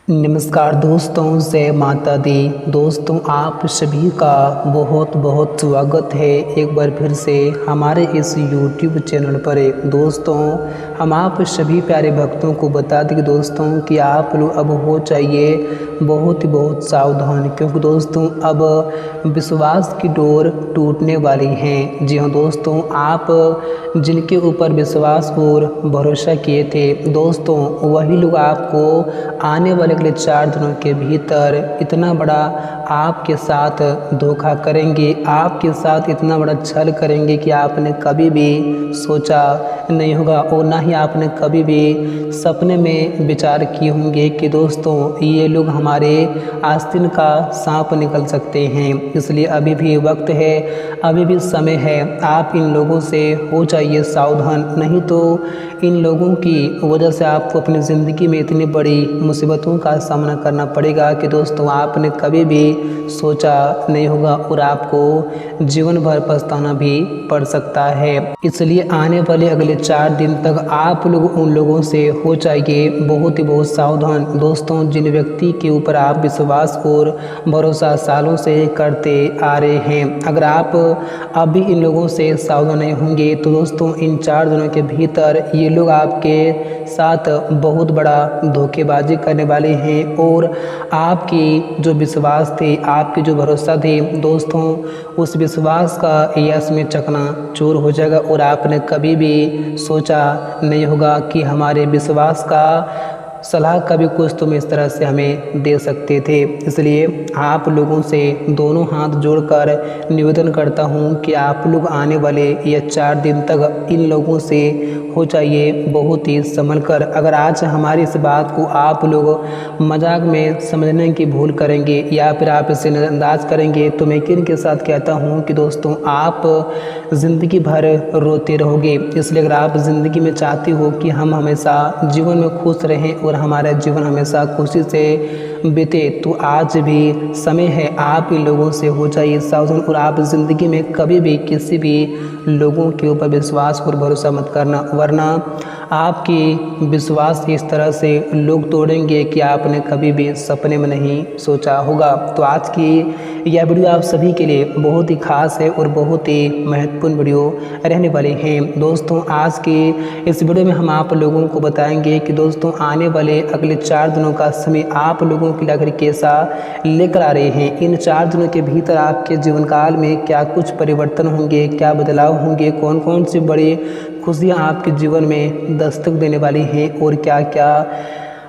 नमस्कार दोस्तों, जय माता दी। दोस्तों, आप सभी का बहुत बहुत स्वागत है एक बार फिर से हमारे इस YouTube चैनल पर। दोस्तों, हम आप सभी प्यारे भक्तों को बता दें दोस्तों कि आप लोग अब हो चाहिए बहुत ही बहुत सावधान, क्योंकि दोस्तों अब विश्वास की डोर टूटने वाली है। जी हाँ दोस्तों, आप जिनके ऊपर विश्वास और भरोसा किए थे दोस्तों, वही लोग आपको आने वाले अगले 4 दिनों के भीतर इतना बड़ा आपके साथ धोखा करेंगे, आपके साथ इतना बड़ा छल करेंगे कि आपने कभी भी सोचा नहीं होगा और ना ही आपने कभी भी सपने में विचार किए होंगे कि दोस्तों ये लोग हमारे आस्तीन का सांप निकल सकते हैं। इसलिए अभी भी वक्त है, अभी भी समय है, आप इन लोगों से हो जाइए सावधान, नहीं तो इन लोगों की वजह से आपको अपनी ज़िंदगी में इतनी बड़ी मुसीबतों का सामना करना पड़ेगा कि दोस्तों आपने कभी भी सोचा नहीं होगा और आपको जीवन भर पछताना भी पड़ सकता है। इसलिए आने वाले अगले 4 दिन तक आप लोग उन लोगों से हो जाइए बहुत ही बहुत सावधान। दोस्तों, जिन व्यक्ति के ऊपर आप विश्वास और भरोसा सालों से करते आ रहे हैं, अगर आप अभी इन लोगों से सावधान नहीं होंगे तो दोस्तों इन 4 दिनों के भीतर ये लोग आपके साथ बहुत बड़ा धोखेबाजी करने वाले हैं और आपकी जो विश्वास थे, आपकी जो भरोसा थे दोस्तों, उस विश्वास का यश में चकनाचूर हो जाएगा और आपने कभी भी सोचा नहीं होगा कि हमारे विश्वास का सलाह कभी कुछ तुम इस तरह से हमें दे सकते थे। इसलिए आप लोगों से दोनों हाथ जोड़कर निवेदन करता हूं कि आप लोग आने वाले ये 4 दिन तक इन लोगों से हो जाइए बहुत ही संभल कर। अगर आज हमारी इस बात को आप लोग मजाक में समझने की भूल करेंगे या फिर आप इसे नज़रअंदाज करेंगे तो मैं यकीन के साथ कहता हूँ कि दोस्तों आप ज़िंदगी भर रोते रहोगे। इसलिए अगर आप ज़िंदगी में चाहते हो कि हम हमेशा जीवन में खुश रहें और हमारा जीवन हमेशा खुशी से बीते तो आज भी समय है, आप इन लोगों से हो जाइए सावधान और आप ज़िंदगी में कभी भी किसी भी लोगों के ऊपर विश्वास और भरोसा मत करना, वरना आपकी विश्वास इस तरह से लोग तोड़ेंगे कि आपने कभी भी सपने में नहीं सोचा होगा। तो आज की यह वीडियो आप सभी के लिए बहुत ही खास है और बहुत ही महत्वपूर्ण वीडियो रहने वाले हैं। दोस्तों, आज की इस वीडियो में हम आप लोगों को बताएंगे कि दोस्तों आने वाले अगले 4 दिनों का समय आप लोगों के लिए आखिर कैसा लेकर आ रहे हैं। इन 4 दिनों के भीतर आपके जीवन काल में क्या कुछ परिवर्तन होंगे, क्या बदलाव होंगे, कौन कौन सी बड़ी खुशियाँ आपके जीवन में दस्तक देने वाली हैं और क्या क्या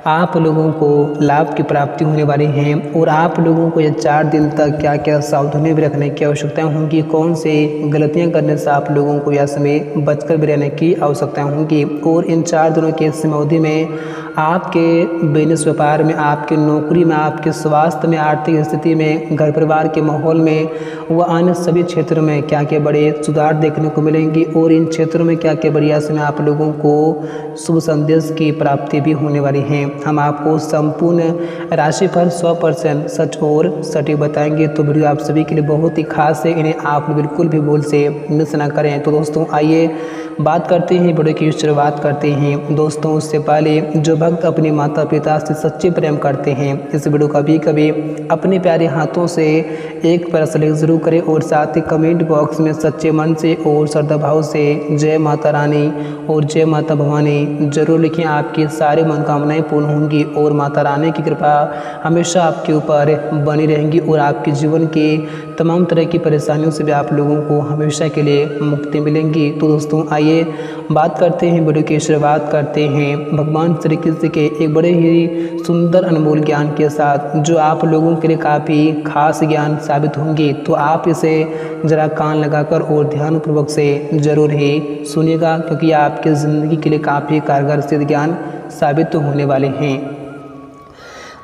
आप लोगों को लाभ की प्राप्ति होने वाली हैं और आप लोगों को ये 4 दिन तक क्या क्या सावधानी भी रखने की आवश्यकताएं होंगी, कौन से गलतियां करने से आप लोगों को यह समय बचकर भी रहने की आवश्यकताएं होंगी। और इन 4 दिनों की समय अवधि में आपके बिजनेस व्यापार में, आपकी नौकरी में, आपके स्वास्थ्य में, आर्थिक स्थिति में, घर परिवार के माहौल में व अन्य सभी क्षेत्रों में क्या क्या बड़े सुधार देखने को मिलेंगे और इन क्षेत्रों में क्या क्या बढ़िया समय आप लोगों को शुभ संदेश की प्राप्ति भी होने वाली है। हम आपको संपूर्ण राशिफल 100% सच और सटीक बताएंगे, तो वीडियो आप सभी के लिए बहुत ही खास है, इन्हें आप बिल्कुल भी भूल से मिस ना करें। तो दोस्तों आइए बात करते हैं, वीडियो की शुरुआत करते हैं। दोस्तों, उससे पहले जो भक्त अपने माता पिता से सच्चे प्रेम करते हैं, इस वीडियो का भी कभी अपने प्यारे हाथों से एक बार सेलेक्ट जरूर करें और साथ ही कमेंट बॉक्स में सच्चे मन से और श्रद्धा भाव से जय माता रानी और जय माता भवानी जरूर लिखें। आपकी सारी मनोकामनाएं पूर्ण होंगी और माता रानी की कृपा हमेशा आपके ऊपर बनी रहेंगी और आपके जीवन की तमाम तरह की परेशानियों से भी आप लोगों को हमेशा के लिए मुक्ति मिलेंगी। तो दोस्तों आइए बात करते हैं, वीडियो की शुरुआत करते हैं भगवान श्री कृष्ण के एक बड़े ही सुंदर अनमोल ज्ञान के साथ, जो आप लोगों के लिए काफ़ी खास ज्ञान साबित होंगे। तो आप इसे ज़रा कान लगाकर और ध्यानपूर्वक से ज़रूर ही सुनिएगा, क्योंकि आपके ज़िंदगी के लिए काफ़ी कारगर सिद्ध ज्ञान साबित होने वाले हैं।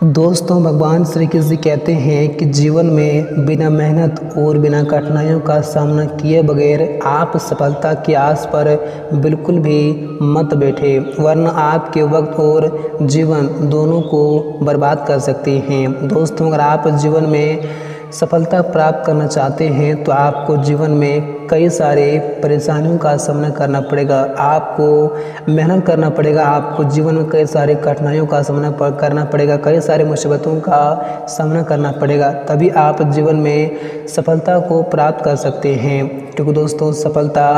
दोस्तों, भगवान श्री कृष्ण कहते हैं कि जीवन में बिना मेहनत और बिना कठिनाइयों का सामना किए बगैर आप सफलता की आस पर बिल्कुल भी मत बैठे, वरना आपके वक्त और जीवन दोनों को बर्बाद कर सकते हैं। दोस्तों, अगर आप जीवन में सफलता प्राप्त करना चाहते हैं तो आपको जीवन में कई सारे परेशानियों का सामना करना पड़ेगा, आपको मेहनत करना पड़ेगा, आपको जीवन में कई सारे कठिनाइयों का सामना करना पड़ेगा, कई सारे मुसीबतों का सामना करना पड़ेगा, तभी आप जीवन में सफलता को प्राप्त कर सकते हैं। क्योंकि दोस्तों सफलता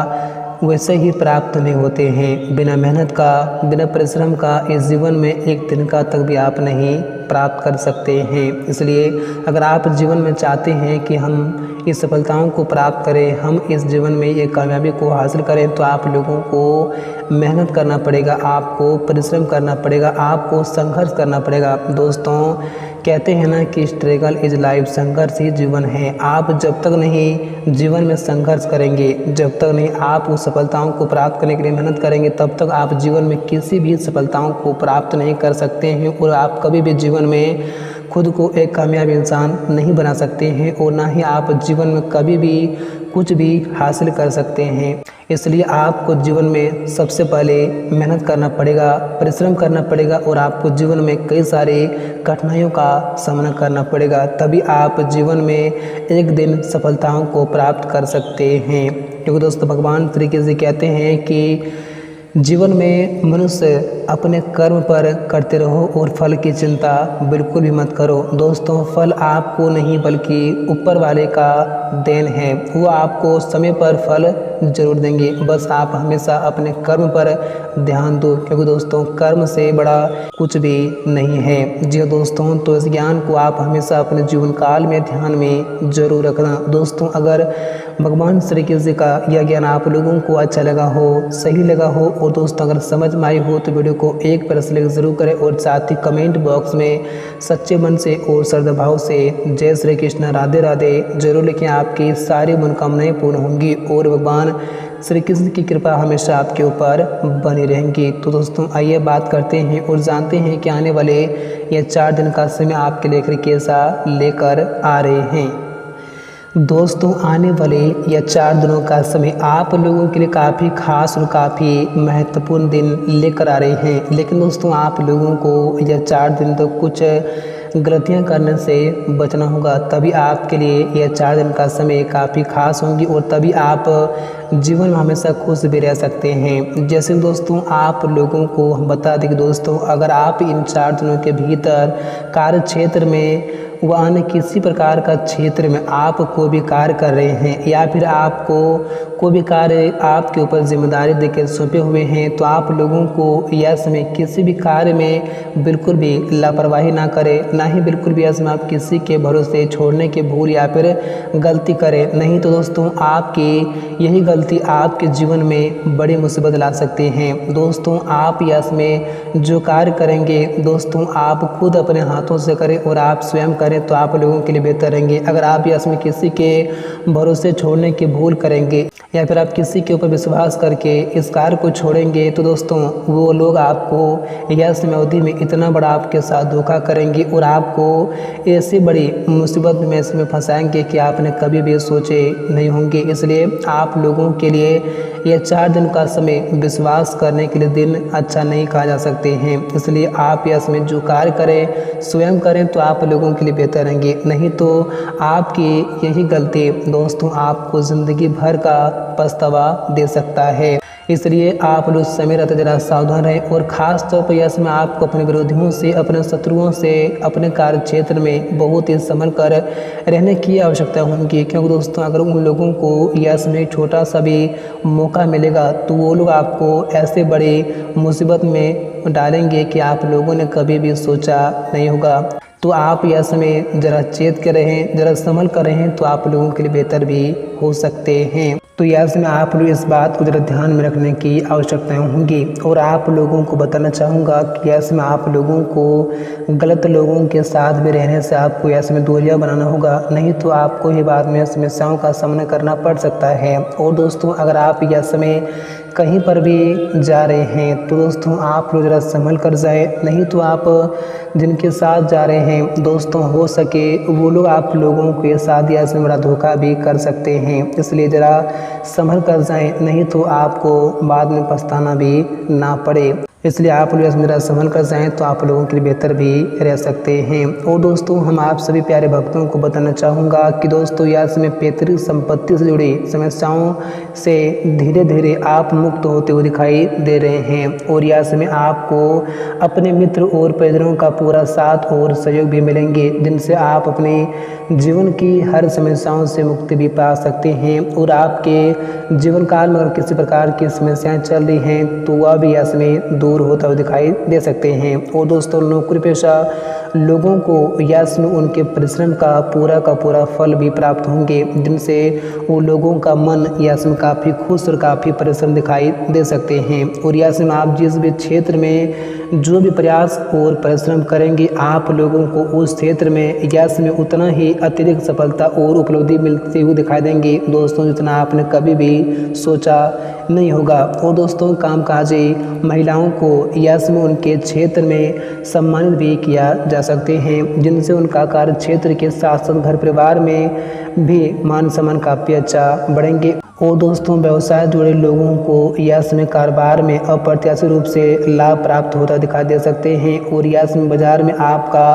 वैसे ही प्राप्त नहीं होते हैं, बिना मेहनत का, बिना परिश्रम का इस जीवन में एक दिन का तक भी आप नहीं प्राप्त कर सकते हैं। इसलिए अगर आप जीवन में चाहते हैं कि हम इस सफलताओं को प्राप्त करें, हम इस जीवन में ये कामयाबी को हासिल करें, तो आप लोगों को मेहनत करना पड़ेगा, आपको परिश्रम करना पड़ेगा, आपको संघर्ष करना पड़ेगा। दोस्तों कहते हैं ना कि स्ट्रगल इज लाइफ, संघर्ष ही जीवन है। आप जब तक नहीं जीवन में संघर्ष करेंगे, जब तक नहीं आप उस सफलताओं को प्राप्त करने के लिए मेहनत करेंगे, तब तक आप जीवन में किसी भी सफलताओं को प्राप्त नहीं कर सकते हैं और आप कभी भी जीवन में खुद को एक कामयाब इंसान नहीं बना सकते हैं और ना ही आप जीवन में कभी भी कुछ भी हासिल कर सकते हैं। इसलिए आपको जीवन में सबसे पहले मेहनत करना पड़ेगा, परिश्रम करना पड़ेगा और आपको जीवन में कई सारे कठिनाइयों का सामना करना पड़ेगा, तभी आप जीवन में एक दिन सफलताओं को प्राप्त कर सकते हैं। क्योंकि दोस्तों भगवान तरीके से कहते हैं कि जीवन में मनुष्य अपने कर्म पर करते रहो और फल की चिंता बिल्कुल भी मत करो। दोस्तों फल आपको नहीं बल्कि ऊपर वाले का देन है, वो आपको समय पर फल जरूर देंगे, बस आप हमेशा अपने कर्म पर ध्यान दो, क्योंकि दोस्तों कर्म से बड़ा कुछ भी नहीं है। जी दोस्तों, तो इस ज्ञान को आप हमेशा अपने जीवन काल में ध्यान में जरूर रखना। दोस्तों अगर भगवान श्री कृष्ण का यह ज्ञान आप लोगों को अच्छा लगा हो, सही लगा हो और दोस्तों अगर समझ में आई हो तो वीडियो को एक बार लाइक जरूर करें और साथ ही कमेंट बॉक्स में सच्चे मन से और श्रद्धा भाव से जय श्री कृष्ण, राधे राधे जरूर लिखें। आपकी सारी मनोकामनाएं पूर्ण होंगी और भगवान श्री कृष्ण की कृपा हमेशा आपके ऊपर बनी रहेंगी। तो दोस्तों आइए बात करते हैं और जानते हैं कि आने वाले ये 4 दिन का समय आपके लेकर कैसा लेकर आ रहे हैं। दोस्तों आने वाले यह 4 दिनों का समय आप लोगों के लिए काफ़ी खास और काफ़ी महत्वपूर्ण दिन लेकर आ रहे हैं, लेकिन दोस्तों आप लोगों को यह 4 दिन तो कुछ गलतियां करने से बचना होगा, तभी आपके लिए यह 4 दिन का समय काफ़ी खास होंगी और तभी आप जीवन में हमेशा खुश भी रह सकते हैं। जैसे दोस्तों आप लोगों को हम बता दें कि दोस्तों अगर आप इन 4 दिनों के भीतर कार्य क्षेत्र में व अन्य किसी प्रकार का क्षेत्र में आप कोई भी कार्य कर रहे हैं या फिर आपको कोई भी कार्य आपके ऊपर जिम्मेदारी देकर सौंपे हुए हैं, तो आप लोगों को यह समय किसी भी कार्य में बिल्कुल भी लापरवाही ना करें, ना ही बिल्कुल भी इसमें आप किसी के भरोसे छोड़ने की भूल या फिर गलती करें, नहीं तो दोस्तों आपकी यही गलती आपके जीवन में बड़ी मुसीबत ला सकती हैं। दोस्तों आप इसमें जो कार्य करेंगे दोस्तों आप खुद अपने हाथों से करें और आप स्वयं करें तो आप लोगों के लिए बेहतर रहेंगे। अगर आप इसमें किसी के भरोसे छोड़ने की भूल करेंगे या फिर आप किसी के ऊपर विश्वास करके इस कार्य को छोड़ेंगे तो दोस्तों वो लोग आपको यह समय अवधि में इतना बड़ा आपके साथ धोखा करेंगे और आपको ऐसी बड़ी मुसीबत में इसमें फंसाएंगे कि आपने कभी भी सोचे नहीं होंगे। इसलिए आप लोगों के लिए यह 4 दिन का समय विश्वास करने के लिए दिन अच्छा नहीं कहा जा सकते हैं। इसलिए आप इसमें जो कार्य करें स्वयं करें तो आप लोगों के लिए बेहतर रहेंगे, नहीं तो आपकी यही गलती दोस्तों आपको ज़िंदगी भर का पछतावा दे सकता है। इसलिए आप लोग समय रहते जरा सावधान रहें और ख़ास तौर पर यह समय आपको अपने विरोधियों से, अपने शत्रुओं से, अपने कार्य क्षेत्र में बहुत ही संभल कर रहने की आवश्यकता होगी, क्योंकि दोस्तों अगर उन लोगों को यह समय छोटा सा भी मौका मिलेगा तो वो लोग आपको ऐसे बड़ी मुसीबत में डालेंगे कि आप लोगों ने कभी भी सोचा नहीं होगा। तो आप यह समय ज़रा चेत कर रहें, ज़रा संभल कर रहें तो आप लोगों के लिए बेहतर भी हो सकते हैं। तो यह समय आप लोग इस बात को ज़रा ध्यान में रखने की आवश्यकताएं होंगी और आप लोगों को बताना चाहूँगा कि यह समय आप लोगों को गलत लोगों के साथ भी रहने से आपको यह समय दूरियाँ बनाना होगा, नहीं तो आपको ही बाद में समस्याओं का सामना करना पड़ सकता है। और दोस्तों अगर आप यह समय कहीं पर भी जा रहे हैं तो दोस्तों आप लोग ज़रा संभल कर जाए, नहीं तो आप जिनके साथ जा रहे हैं दोस्तों हो सके वो लोग आप लोगों के साथ या इसमें बड़ा धोखा भी कर सकते हैं। इसलिए ज़रा संभल कर जाएं, नहीं तो आपको बाद में पछताना भी ना पड़े। इसलिए आप लोग इसमें ज़रा संभल कर जाएँ तो आप लोगों के लिए बेहतर भी रह सकते हैं। और दोस्तों हम आप सभी प्यारे भक्तों को बताना चाहूँगा कि दोस्तों यस में पैतृक संपत्ति से जुड़ी समस्याओं से धीरे धीरे आप मुक्त होते हुए दिखाई दे रहे हैं और यस में आपको अपने मित्र और परिजनों का पूरा साथ और सहयोग भी मिलेंगे, जिनसे आप अपने जीवन की हर समस्याओं से मुक्ति भी पा सकते हैं। और आपके जीवन काल में अगर किसी प्रकार की समस्याएं चल रही हैं तो वह भी यस में दूर होता हुआ दिखाई दे सकते हैं। और दोस्तों नौकरी पेशा लोगों को यस में उनके परिश्रम का पूरा फल भी प्राप्त होंगे, जिनसे वो लोगों का मन यस में काफ़ी खुश और काफ़ी परिश्रम दिखाई दे सकते हैं। और यस में आप जिस भी क्षेत्र में जो भी प्रयास और परिश्रम करेंगे आप लोगों को उस क्षेत्र में यस में उतना ही अतिरिक्त सफलता और उपलब्धि मिलती हुई दिखाई देंगी दोस्तों, जितना आपने कभी भी सोचा नहीं होगा। और दोस्तों कामकाजी महिलाओं को यस में उनके क्षेत्र में सम्मानित भी किया जा सकते हैं, जिनसे उनका कार्य क्षेत्र के साथ साथ घर परिवार में भी मान सम्मान काफ़ी अच्छा बढ़ेंगे। और दोस्तों व्यवसाय जुड़े लोगों को यस में कारोबार में अप्रत्याशित रूप से लाभ प्राप्त होता दिखाई दे सकते हैं और यस में बाजार में आपका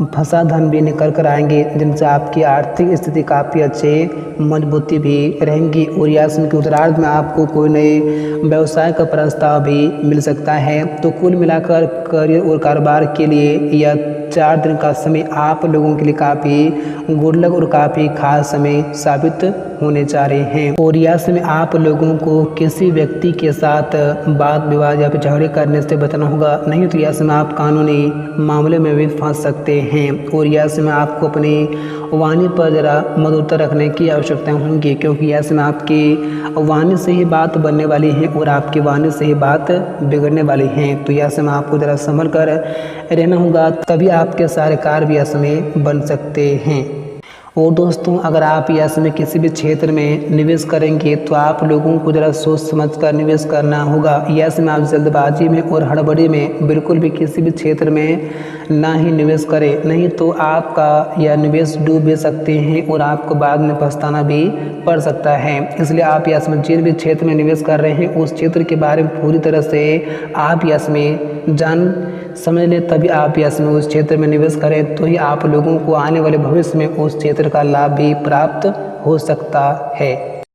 फंसा धन भी निकल कर आएंगे, जिनसे आपकी आर्थिक स्थिति काफ़ी अच्छे मजबूती भी रहेंगी। और यस में के उत्तरार्ध में आपको कोई नए व्यवसाय का प्रस्ताव भी मिल सकता है। तो कुल मिलाकर करियर और कारोबार के लिए यह 4 दिन का समय आप लोगों के लिए काफ़ी गुड लक और काफ़ी खास समय साबित होने जा रहे हैं। और यस में आप लोगों को किसी व्यक्ति के साथ वाद विवाद या फिर झगड़े करने से बचना होगा, नहीं तो यस में आप कानूनी मामले में भी फंस सकते हैं। और यस में आपको अपनी वाणी पर ज़रा मधुरता रखने की आवश्यकता होगी, क्योंकि यस में आपकी वाणी से ही बात बनने वाली है और आपकी वाणी से ही बात बिगड़ने वाली है। तो यस में आपको ज़रा संभल कर रहना होगा, तभी आपके सारे कार्य भी यस में बन सकते हैं। और दोस्तों अगर आप यस में किसी भी क्षेत्र में निवेश करेंगे तो आप लोगों को ज़रा सोच समझ कर निवेश करना होगा। यस में आप जल्दबाजी में और हड़बड़ी में बिल्कुल भी किसी भी क्षेत्र में ना ही निवेश करें, नहीं तो आपका यह निवेश डूब भी सकते हैं और आपको बाद में पछताना भी पड़ सकता है। इसलिए आप यस में जिस भी क्षेत्र में निवेश कर रहे हैं उस क्षेत्र के बारे में पूरी तरह से आप यस में जान समझ लें, तभी आप यस में उस क्षेत्र में निवेश करें, तो ही आप लोगों को आने वाले भविष्य में उस क्षेत्र का लाभ भी प्राप्त हो सकता है।